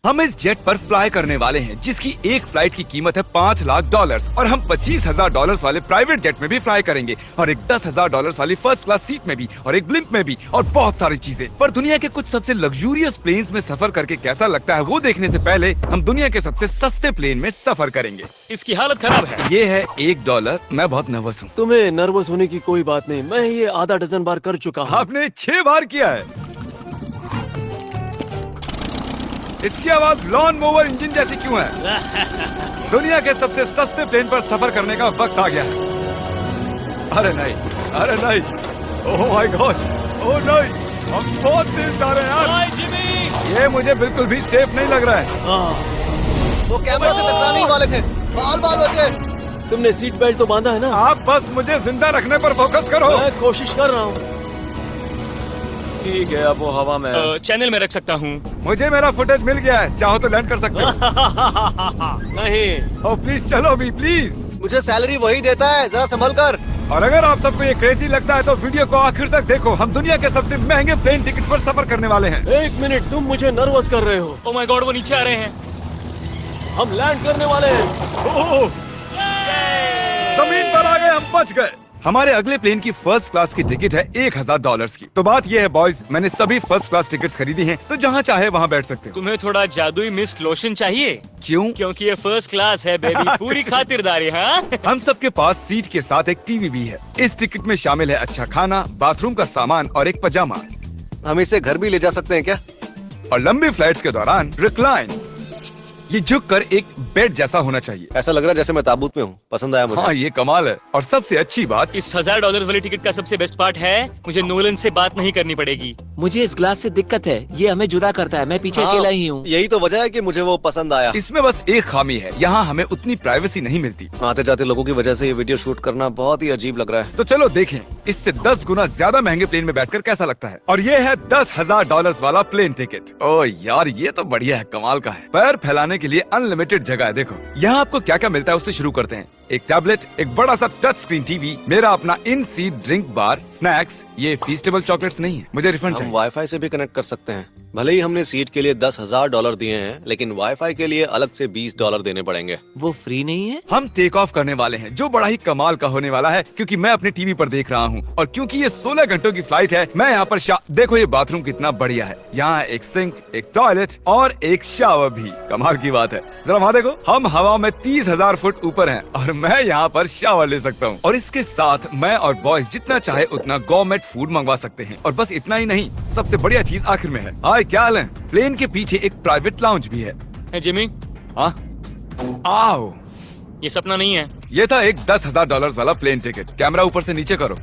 हम इस जेट पर फ्लाई करने वाले हैं जिसकी एक फ्लाइट की कीमत है $5 लाख और हम $25,000 वाले प्राइवेट जेट में भी फ्लाई करेंगे और एक $10,000 वाली फर्स्ट क्लास सीट में भी और एक ब्लिम्प में भी और बहुत सारी चीजें। पर दुनिया के कुछ सबसे लग्जूरियस प्लेन्स में सफर करके कैसा लगता है वो देखने से पहले हम दुनिया के सबसे सस्ते प्लेन में सफर करेंगे। इसकी हालत खराब है। ये है $1। मैं बहुत नर्वस हूँ। तुम्हें नर्वस होने की कोई बात नहीं, मैं ये आधा डजन बार कर चुका हूँ। आपने 6 बार किया है। इसकी आवाज लॉन मोवर इंजन जैसी क्यों है? दुनिया के सबसे सस्ते प्लेन पर सफर करने का वक्त आ गया है। अरे नहीं, अरे नहीं, ओह माय गॉड, ओह नहीं, हम बहुत तेज जा रहे हैं यार। हाय जिमी, ये मुझे बिल्कुल भी सेफ नहीं लग रहा है। वो कैमरा से टकराने ही वाले थे। बाल बाल बचे। तुमने सीट बेल्ट तो बांधा है ना? आप बस मुझे जिंदा रखने पर फोकस करो। मैं कोशिश कर रहा हूँ। ठीक है, अब वो हवा में चैनल में रख सकता हूँ। मुझे मेरा फुटेज मिल गया है, चाहो तो लैंड कर सकते हो। नहीं, ओह प्लीज चलो भी प्लीज। मुझे सैलरी वही देता है, जरा संभल कर। और अगर आप सबको ये क्रेजी लगता है तो वीडियो को आखिर तक देखो। हम दुनिया के सबसे महंगे प्लेन टिकट पर सफर करने वाले हैं। 1 मिनट, तुम मुझे नर्वस कर रहे हो। ओह माय गॉड, वो नीचे आ रहे हैं। हम लैंड करने वाले हैं। ओह, जमीन पर आ गए, हम बच गए। हमारे अगले प्लेन की फर्स्ट क्लास की टिकट है $1,000 की। तो बात ये है बॉयज, मैंने सभी फर्स्ट क्लास टिकट्स खरीदी हैं, तो जहाँ चाहे वहाँ बैठ सकते हो। तुम्हें थोड़ा जादुई मिस्ट लोशन चाहिए? क्यों? क्योंकि ये फर्स्ट क्लास है बेबी, पूरी खातिरदारी। हाँ हम सबके पास सीट के साथ एक टीवी भी है। इस टिकट में शामिल है अच्छा खाना, बाथरूम का सामान और एक पजामा। हम इसे घर भी ले जा सकते हैं क्या? और लंबी फ्लाइट्स के दौरान रिक्लाइन, ये झुक कर एक बेड जैसा होना चाहिए। ऐसा लग रहा है जैसे मैं ताबूत में हूँ। पसंद आया मुझे। हाँ ये कमाल है। और सबसे अच्छी बात, इस $1,000 वाली टिकट का सबसे बेस्ट पार्ट है मुझे नोलन से बात नहीं करनी पड़ेगी। मुझे इस ग्लास से दिक्कत है, ये हमें जुदा करता है। मैं पीछे हाँ, अकेला ही हूँ। यही तो वजह है कि मुझे वो पसंद आया। इसमें बस एक खामी है, यहाँ हमें उतनी प्राइवेसी नहीं मिलती। आते जाते लोगों की वजह से ये वीडियो शूट करना बहुत ही अजीब लग रहा है। तो चलो देखें इससे 10 गुना ज्यादा महंगे प्लेन में बैठकर कैसा लगता है। और ये है $10,000 वाला प्लेन टिकट। ओह यार, ये तो बढ़िया है, कमाल का है। पैर फैलाने के लिए अनलिमिटेड जगह है। देखो यहाँ आपको क्या क्या मिलता है, उससे शुरू करते हैं। एक टैबलेट, एक बड़ा सा टच स्क्रीन टीवी, मेरा अपना इन सीट ड्रिंक बार, स्नैक्स। ये फीस्टेबल चॉकलेट्स नहीं है, मुझे रिफंड हम चाहिए। वाईफाई से भी कनेक्ट कर सकते हैं। भले ही हमने सीट के लिए $10,000 दिए हैं, लेकिन वाईफाई के लिए अलग से $20 देने पड़ेंगे। वो फ्री नहीं है? हम टेक ऑफ करने वाले हैं, जो बड़ा ही कमाल का होने वाला है, क्योंकि मैं अपने टीवी पर देख रहा हूँ। और क्योंकि ये 16 घंटों की फ्लाइट है, मैं यहाँ पर देखो ये बाथरूम कितना बढ़िया है। यहाँ एक सिंक, एक टॉयलेट और एक शावर भी। कमाल की बात है, जरा वहाँ देखो, हम हवा में 30,000 फुट ऊपर हैं और मैं यहाँ पर शावर ले सकता हूँ। और इसके साथ मैं और बॉयज जितना चाहे उतना गवर्नमेंट फूड मंगवा सकते हैं। और बस इतना ही नहीं, सबसे बढ़िया चीज आखिर में है। हाय क्या हाल है? प्लेन के पीछे एक प्राइवेट लाउंज भी है। है जिमी, हाँ, आओ। ये सपना नहीं है। ये था एक $10,000 वाला प्लेन टिकट। कैमरा ऊपर से नीचे करो।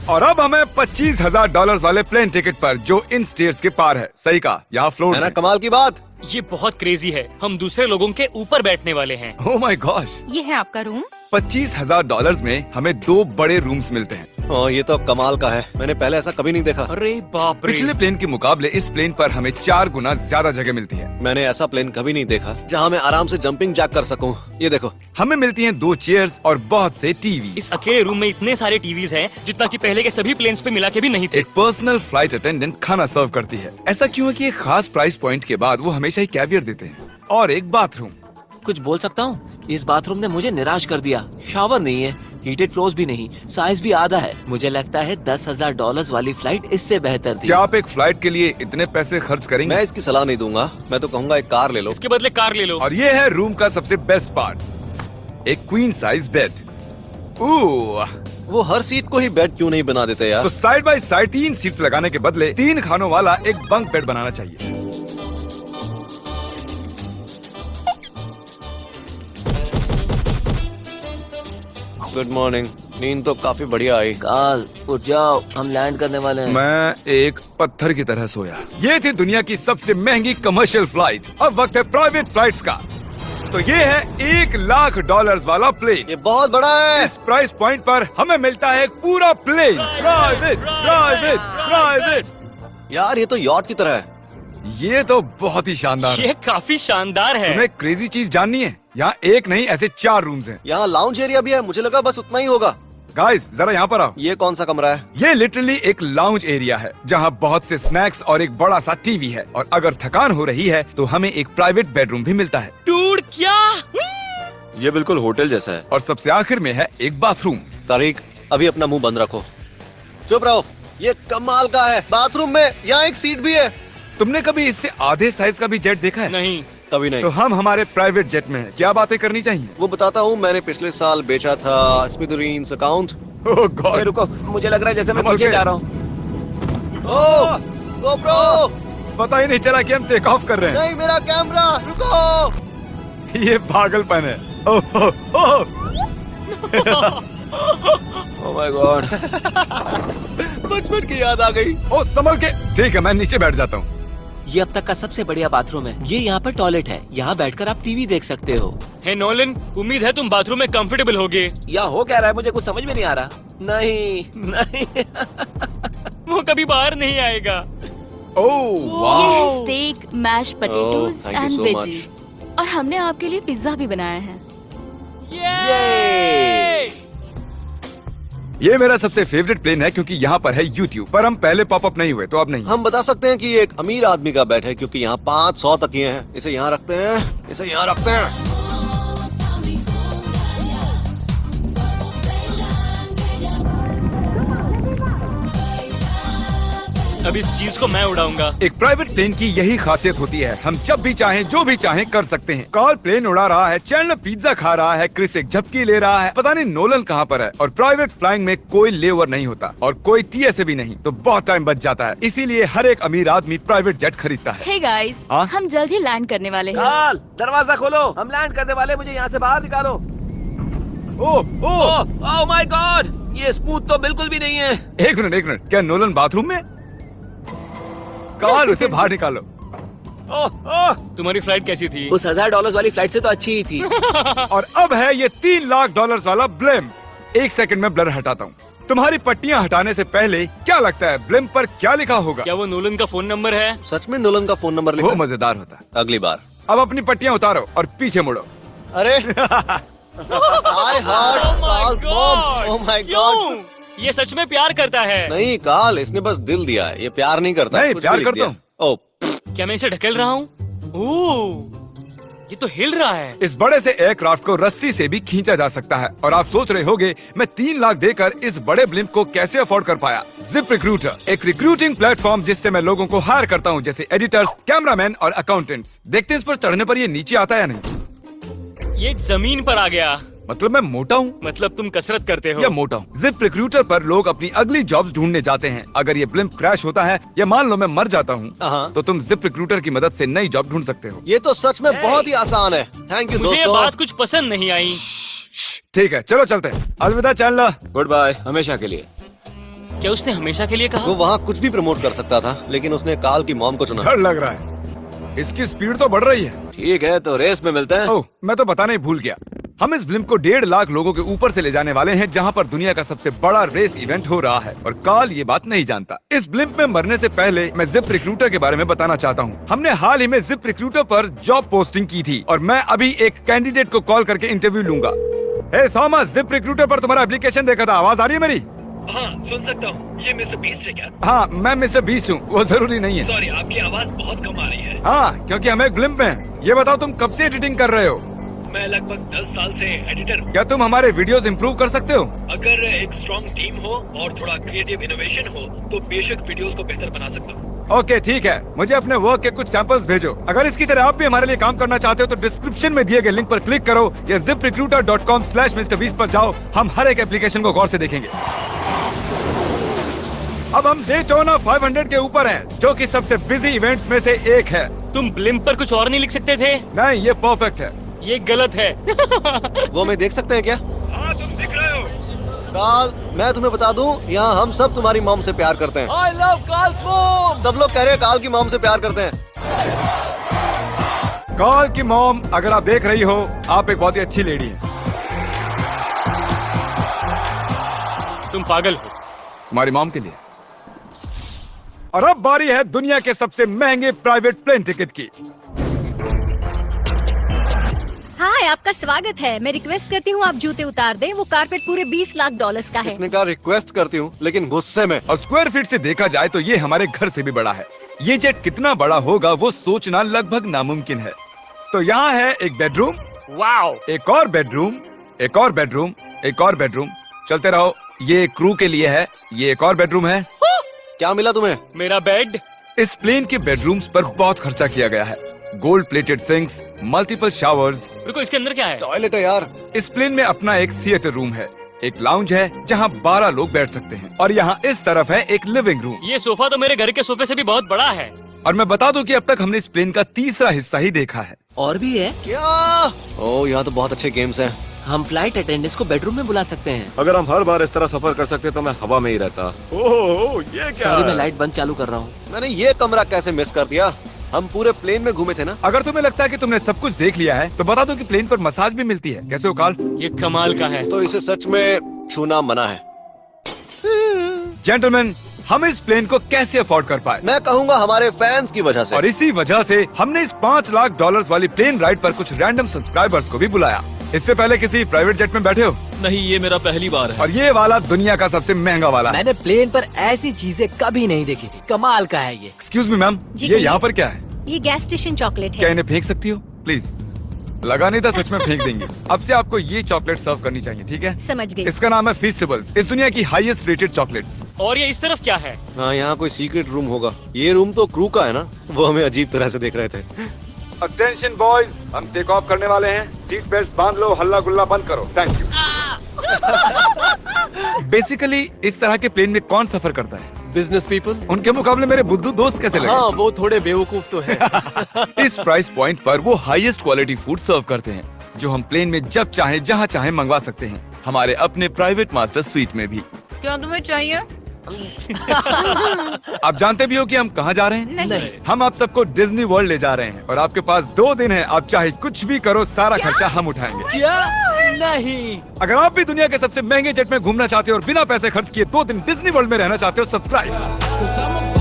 और अब हमें $25,000 वाले प्लेन टिकट पर, जो इन स्टेयर्स के पार है। सही कहा, यहाँ फ्लोर है ना है। कमाल की बात? ये बहुत क्रेजी है, हम दूसरे लोगों के ऊपर बैठने वाले हैं। ओह माय गॉश, ये है आपका रूम। $25,000 में हमें 2 बड़े रूम्स मिलते हैं। ये तो कमाल का है, मैंने पहले ऐसा कभी नहीं देखा। अरे बाप रे, पिछले प्लेन के मुकाबले इस प्लेन पर हमें 4 गुना ज्यादा जगह मिलती है। मैंने ऐसा प्लेन कभी नहीं देखा जहाँ मैं आराम से जंपिंग जैक कर सकूं। ये देखो, हमें मिलती हैं 2 चेयर्स और बहुत से टीवी। इस अकेले रूम में इतने सारे टीवीज हैं जितना कि पहले के सभी प्लेन्स पे मिला के भी नहीं थे। एक पर्सनल फ्लाइट अटेंडेंट खाना सर्व करती है। ऐसा क्यों है कि एक खास प्राइस पॉइंट के बाद वो हमेशा ही कैवियर देते हैं। और एक बाथरूम। कुछ बोल सकता हूँ? इस बाथरूम ने मुझे निराश कर दिया। शावर नहीं है, हीटेड फ्लोर्स भी नहीं, साइज भी आधा है। मुझे लगता है $10,000 वाली फ्लाइट इससे बेहतर थी। क्या आप एक फ्लाइट के लिए इतने पैसे खर्च करेंगे? मैं इसकी सलाह नहीं दूंगा। मैं तो कहूँगा एक कार ले लो। इसके बदले कार ले लो। और ये है रूम का सबसे बेस्ट पार्ट, एक क्वीन साइज बेड। वो हर सीट को ही बेड क्यों नहीं बना देते यार? तो साइड बाय साइड 3 सीट्स लगाने के बदले 3 खानों वाला एक बंक बेड बनाना चाहिए। Good morning. नींद तो काफी बढ़िया आई। काल उठ जाओ, हम लैंड करने वाले हैं। मैं एक पत्थर की तरह सोया। ये थी दुनिया की सबसे महंगी कमर्शियल फ्लाइट। अब वक्त है प्राइवेट फ्लाइट्स का। तो ये है $1,00,000 वाला प्लेन। ये बहुत बड़ा है। इस प्राइस पॉइंट पर हमें मिलता है एक पूरा प्लेन। Private private private. यार ये तो यॉट की तरह है। ये तो बहुत ही शानदार है। ये काफी शानदार है। तुम्हें क्रेजी चीज जाननी है? यहाँ एक नहीं, ऐसे 4 रूम्स हैं। यहाँ लाउंज एरिया भी है। मुझे लगा बस उतना ही होगा। गाइस जरा यहाँ पर आओ। ये कौन सा कमरा है? ये लिटरली एक लाउंज एरिया है जहाँ बहुत से स्नैक्स और एक बड़ा सा टीवी है, और अगर थकान हो रही है तो हमें एक प्राइवेट बेडरूम भी मिलता है। डूड क्या? ये बिल्कुल होटल जैसा है। और सबसे आखिर में है एक बाथरूम। तारिक, अभी अपना मुंह बंद रखो। चुप रहो। ये कमाल का है। बाथरूम में यहाँ एक सीट भी है। तुमने कभी इससे आधे साइज का भी जेट देखा है? नहीं। कभी नहीं। तो हम हमारे प्राइवेट जेट में हैं। क्या बातें करनी चाहिए? वो बताता हूँ, मैंने पिछले साल बेचा था स्मिथरीन्स अकाउंट। ओह ए, गॉड। रुको, मुझे लग रहा है जैसे मैं संभल पीछे के। जा रहा हूँ। ओह गोप्रो, पता ही नहीं चला कि हम टेक ऑफ कर रहे नहीं मेरा कैमरा, रुको। हैं। ये पागलपन है। Oh oh oh. Oh my God. बचपन की याद आ गई। ओह संभल के। ठीक है, मैं नीचे बैठ जाता हूँ। ये अब तक का सबसे बढ़िया बाथरूम है। ये यहाँ पर टॉयलेट है। यहाँ बैठकर आप टीवी देख सकते हो। हे नोलन, उम्मीद है तुम बाथरूम में कंफर्टेबल होगे। या हो क्या रहा है, मुझे कुछ समझ में नहीं आ रहा। नहीं नहीं। वो कभी बाहर नहीं आएगा। ओह ये वाह। है steak, mash potatoes thank you and so veggies. और हमने आपके लिए पिज्जा भी बनाया है। ये ये मेरा सबसे फेवरेट प्लेन है क्योंकि यहाँ पर है YouTube। पर हम पहले पॉपअप नहीं हुए तो अब नहीं। हम बता सकते हैं कि ये एक अमीर आदमी का बेड है क्योंकि यहाँ 500 तकिए हैं। इसे यहाँ रखते हैं, इसे यहाँ रखते हैं। अब इस चीज को मैं उड़ाऊंगा। एक प्राइवेट प्लेन की यही खासियत होती है, हम जब भी चाहें जो भी चाहें कर सकते हैं। कार्ल प्लेन उड़ा रहा है, चैंडलर पिज्जा खा रहा है, क्रिस एक झपकी ले रहा है, पता नहीं नोलन कहाँ पर है। और प्राइवेट फ्लाइंग में कोई लेओवर नहीं होता और कोई TSA भी नहीं, तो बहुत टाइम बच जाता है। इसीलिए हर एक अमीर आदमी प्राइवेट जेट खरीदता है। हे गाइस, हाँ? हम जल्द ही लैंड करने वाले हैं। काल, दरवाजा खोलो, हम लैंड करने वाले। मुझे यहाँ से बाहर निकालो। ओह ओह। ओह माय गॉड, ये स्मूथ तो बिल्कुल भी नहीं है। एक मिनट, क्या नोलन बाथरूम में? कार्ल उसे बाहर निकालो। ओह ओह, तुम्हारी फ्लाइट कैसी थी? उस $1000 वाली फ्लाइट से तो अच्छी ही थी। और अब है ये $3 लाख वाला ब्लिम। एक सेकंड में ब्लर हटाता हूँ। तुम्हारी पट्टियाँ हटाने से पहले क्या लगता है ब्लिम पर क्या लिखा होगा? क्या वो नोलन का फोन नंबर है? सच में नोलन का फोन नंबर वो लिखा? मजेदार होता है। अगली बार। अब अपनी पट्टियाँ उतारो और पीछे मुड़ो। अरे hi Hart, Carl's mom. Oh my God. क्यों? ये सच में प्यार करता है। नहीं कार्ल, इसने बस दिल दिया है, ये प्यार नहीं करता। नहीं, कुछ प्यार भी लिख करता दिया। हूँ। ओह, क्या मैं इसे ढकेल रहा हूँ? ओह, ये तो हिल रहा है। इस बड़े से एयरक्राफ्ट को रस्सी से भी खींचा जा सकता है। और आप सोच रहे होंगे मैं 3 लाख देकर इस बड़े ब्लिम्प को कैसे अफोर्ड कर पाया। जिप रिक्रूटर, एक रिक्रूटिंग प्लेटफॉर्म जिससे मैं लोगों को हायर करता हूँ, जैसे एडिटर्स, कैमरामैन और अकाउंटेंट्स। देखते हैं इस पर चढ़ने पर ये नीचे आता है या नहीं। ये जमीन पर आ गया। मतलब मैं मोटा हूँ मतलब तुम कसरत करते हो। या मोटा हूँ। जिप रिक्रूटर पर लोग अपनी अगली जॉब्स ढूंढने जाते हैं। अगर ये ब्लिम्प क्रैश होता है या मान लो मैं मर जाता हूँ, हाँ। तो तुम जिप रिक्रूटर की मदद से नई जॉब ढूंढ सकते हो। ये तो सच में बहुत ही आसान है। थैंक यू मुझे ये दोस्तों। बात कुछ पसंद नहीं आई। ठीक है, चलो चलते हैं। अलविदा चैंडलर। गुड बाय, हमेशा के लिए। क्या उसने हमेशा के लिए कहा? वो वहाँ कुछ भी प्रमोट कर सकता था, लेकिन उसने कार्ल की मॉम को चुना। डर लग रहा है। इसकी स्पीड तो बढ़ रही है। ठीक है, तो रेस में मिलते हैं। ओह, मैं तो बताना ही भूल गया। हम इस ब्लिम्प को 1.5 लाख लोगों के ऊपर से ले जाने वाले हैं, जहां पर दुनिया का सबसे बड़ा रेस इवेंट हो रहा है। और कार्ल ये बात नहीं जानता। इस ब्लिम्प में मरने से पहले मैं जिप रिक्रूटर के बारे में बताना चाहता हूँ। हमने हाल ही में जिप रिक्रूटर पर जॉब पोस्टिंग की थी और मैं अभी एक कैंडिडेट को कॉल करके इंटरव्यू लूंगा। हे थॉमस, जिप रिक्रूटर पर तुम्हारा एप्लीकेशन देखा था। आवाज आ रही है मेरी? हाँ, सुन सकता हूँ। ये मिस्टर बीस्ट है क्या? हाँ, मैं मिस्टर बीस्ट हूँ। वो जरूरी नहीं है। सॉरी, आपकी आवाज बहुत कम आ रही है। हाँ, क्योंकि हम एक ब्लिम्प में हैं। ये बताओ तुम कब से एडिटिंग कर रहे हो? मैं लगभग 10 साल से एडिटर हूँ। क्या तुम हमारे वीडियोस इंप्रूव कर सकते हो? अगर एक स्ट्रॉन्ग टीम हो और थोड़ा क्रिएटिव इनोवेशन हो तो बेशक वीडियोस को बेहतर बना सकता हूँ। ओके, ठीक है। मुझे अपने वर्क के कुछ सैंपल्स भेजो। अगर इसकी तरह आप भी हमारे लिए काम करना चाहते हो तो डिस्क्रिप्शन में दिए गए लिंक पर क्लिक करो या ziprecruiter.com/MrBeast पर जाओ। हम हर एक एप्लीकेशन को गौर से देखेंगे। अब हम डेटोना 500 के ऊपर हैं, जो कि सबसे बिजी इवेंट्स में से एक है। तुम ब्लिम्प पर कुछ और नहीं लिख सकते थे? नहीं, ये परफेक्ट है। ये गलत है। वो हमें देख सकते हैं क्या? हाँ, तुम दिख रहे हो। कार्ल, मैं तुम्हें बता दूं, यहाँ हम सब तुम्हारी मॉम से प्यार करते हैं। I love Carl's mom. सब लोग कह रहे हैं कार्ल की मॉम से प्यार करते हैं। कार्ल की मॉम, अगर आप देख रही हो, आप एक बहुत ही अच्छी लेडी है। तुम पागल हो। तुम्हारी मॉम के लिए। और अब बारी है दुनिया के सबसे महंगे प्राइवेट प्लेन टिकट की। हाय, हाय, आपका स्वागत है। मैं रिक्वेस्ट करती हूँ आप जूते उतार दें। वो कारपेट पूरे 20 लाख डॉलर्स का है। इसने कहा रिक्वेस्ट करती हूँ, लेकिन गुस्से में। और स्क्वायर फीट से देखा जाए तो ये हमारे घर से भी बड़ा है। ये जेट कितना बड़ा होगा वो सोचना लगभग नामुमकिन है। तो यहाँ है एक बेडरूम, वाओ, एक और बेडरूम, एक और बेडरूम, एक और बेडरूम। चलते रहो। ये क्रू के लिए है। ये एक और बेडरूम है। क्या मिला तुम्हें? मेरा बेड। इस प्लेन के बेडरूम्स पर बहुत खर्चा किया गया है। Gold plated sinks, multiple showers. रुको, इसके अंदर क्या है? टॉयलेट है यार। इस प्लेन में अपना एक थिएटर रूम है, एक लाउंज है जहाँ 12 लोग बैठ सकते हैं, और यहाँ इस तरफ है एक लिविंग रूम। ये सोफा तो मेरे घर के सोफे से भी बहुत बड़ा है। और मैं बता दूं कि अब तक हमने इस प्लेन का तीसरा हिस्सा ही देखा है। और भी है। क्या? ओह, यहाँ तो बहुत अच्छे गेम्स हैं। हम फ्लाइट अटेंडेंट्स को बेडरूम में बुला सकते हैं। अगर हम हर बार इस तरह सफर कर सकते तो मैं हवा में ही रहता। ओह, ये क्या सॉरी, मैं है? लाइट बंद चालू कर रहा हूँ। मैंने ये कमरा कैसे मिस कर दिया? हम पूरे प्लेन में घूमे थे ना। अगर तुम्हें लगता है कि तुमने सब कुछ देख लिया है तो बता दो कि प्लेन पर मसाज भी मिलती है। कैसे हो कार्ल? ये कमाल का है। तो इसे सच में छूना मना है। जेंटलमैन, हम इस प्लेन को कैसे अफोर्ड कर पाए? मैं कहूँगा हमारे फैंस की वजह से। और इसी वजह से हमने इस 5 लाख डॉलर्स वाली प्लेन राइड पर कुछ रैंडम सब्सक्राइबर्स को भी बुलाया। इससे पहले किसी प्राइवेट जेट में बैठे हो? नहीं, ये मेरा पहली बार है। और ये वाला दुनिया का सबसे महंगा वाला है। मैंने प्लेन पर ऐसी चीजें कभी नहीं देखी थी। कमाल का है ये। एक्सक्यूज मी मैम, जी ये कहिए। यहाँ पर क्या है? ये गैस स्टेशन चॉकलेट क्या है। इन्हें फेंक सकती हो प्लीज? लगा नहीं था, सच में फेंक देंगे। अब से आपको ये चॉकलेट सर्व करनी चाहिए, ठीक है? समझ गई। इसका नाम है फीस्टेबल्स, इस दुनिया की हाईएस्ट रेटेड चॉकलेट्स। और ये इस तरफ क्या है? हाँ, यहाँ कोई सीक्रेट रूम होगा। ये रूम तो क्रू का है ना, वो हमें अजीब तरह से देख रहे थे। अटेंशन बॉयज, हम टेक ऑफ करने वाले हैं। सीट बेल्ट बांध लो, हल्ला गुल्ला बंद करो। Thank you. बेसिकली इस तरह के प्लेन में कौन सफर करता है? Business people. उनके मुकाबले मेरे बुद्धू दोस्त कैसे लगे? हाँ, वो थोड़े बेवकूफ तो है। इस प्राइस पॉइंट पर वो हाईएस्ट क्वालिटी फूड सर्व करते हैं, जो हम प्लेन में जब चाहे जहाँ चाहे मंगवा सकते हैं, हमारे अपने प्राइवेट मास्टर स्वीट में भी। क्या तुम्हें चाहिए? आप जानते भी हो कि हम कहाँ जा रहे हैं? नहीं। हम आप सबको डिज्नी वर्ल्ड ले जा रहे हैं, और आपके पास 2 दिन है। आप चाहे कुछ भी करो, सारा खर्चा हम उठाएंगे। क्या? नहीं। अगर आप भी दुनिया के सबसे महंगे जेट में घूमना चाहते हो और बिना पैसे खर्च किए 2 दिन डिज्नी वर्ल्ड में रहना चाहते हो, सब्सक्राइब।